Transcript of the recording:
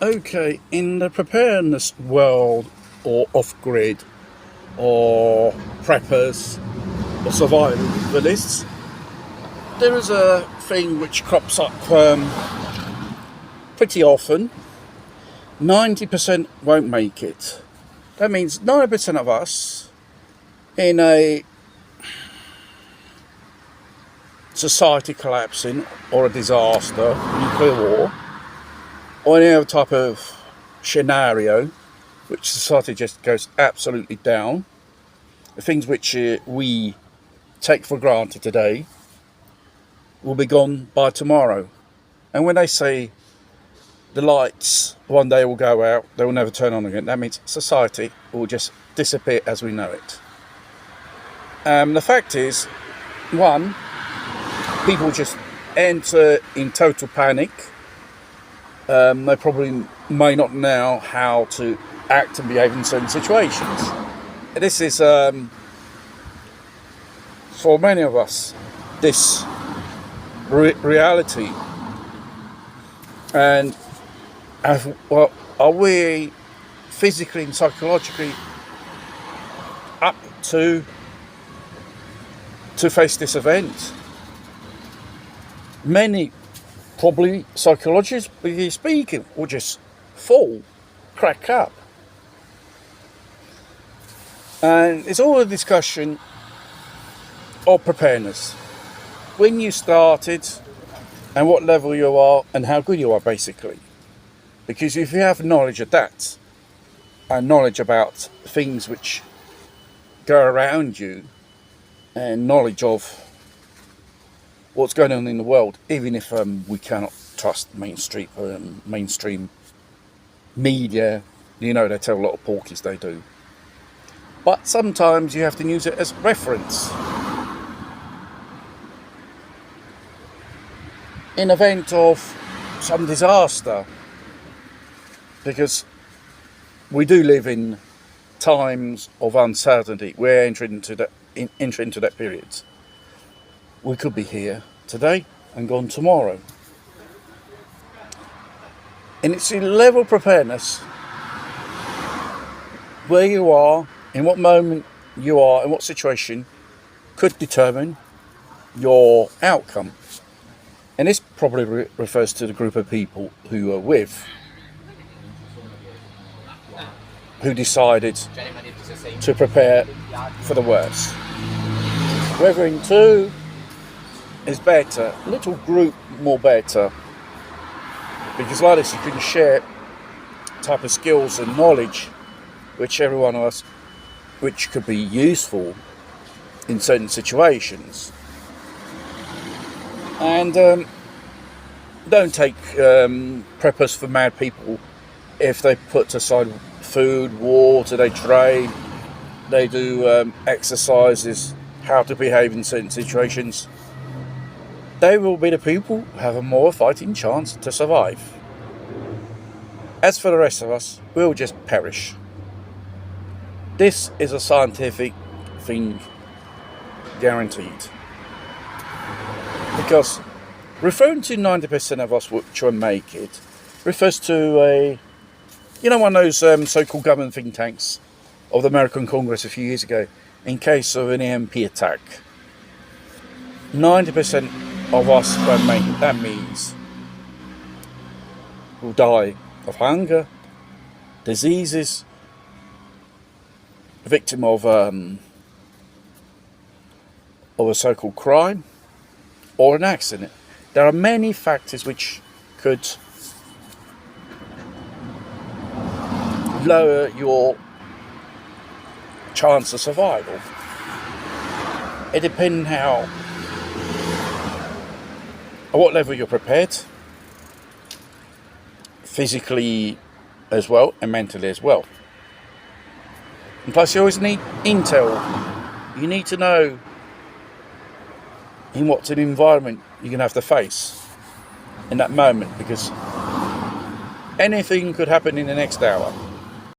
Okay, in the preparedness world, or off-grid, or preppers, or survivalists, there is a thing which crops up pretty often. 90% won't make it. That means 90% of us in a society collapsing, or a disaster, nuclear war, or any other type of scenario, which society just goes absolutely down. The things which we take for granted today will be gone by tomorrow. And when they say the lights one day will go out, they will never turn on again, that means society will just disappear as we know it. The fact is, one, people just enter in total panic. They probably may not know how to act and behave in certain situations. This is, for many of us, this reality. And are we physically and psychologically up to face this event? Many, probably psychologically speaking, will just crack up. And it's all a discussion of preparedness. When you started, and what level you are, and how good you are, basically. Because if you have knowledge of that, and knowledge about things which go around you, and knowledge of what's going on in the world, even if we cannot trust mainstream media, they tell a lot of porkies, they do. But sometimes you have to use it as reference. In event of some disaster, because we do live in times of uncertainty. We're entering into that period. We could be here today and gone tomorrow. And it's a level of preparedness where you are, in what moment you are, in what situation, could determine your outcome. And this probably refers to the group of people who are with, who decided to prepare for the worst. Whether in two is better, a little group more better, because like this you can share type of skills and knowledge which every one of us, which could be useful in certain situations. And don't take preppers for mad people. If they put aside food, water, they train, they do exercises, how to behave in certain situations, they will be the people who have a more fighting chance to survive. As for the rest of us, we'll just perish. This is a scientific thing, guaranteed. Because referring to 90% of us which will make it refers to one of those so-called government think tanks of the American Congress a few years ago, in case of an EMP attack. 90% of us won't make it. That means we'll die of hunger, diseases, a victim of a so-called crime, or an accident. There are many factors which could lower your chance of survival. It depends at what level you're prepared, physically as well and mentally as well. And plus you always need intel. You need to know in what's an environment you're going to have to face in that moment, because anything could happen in the next hour.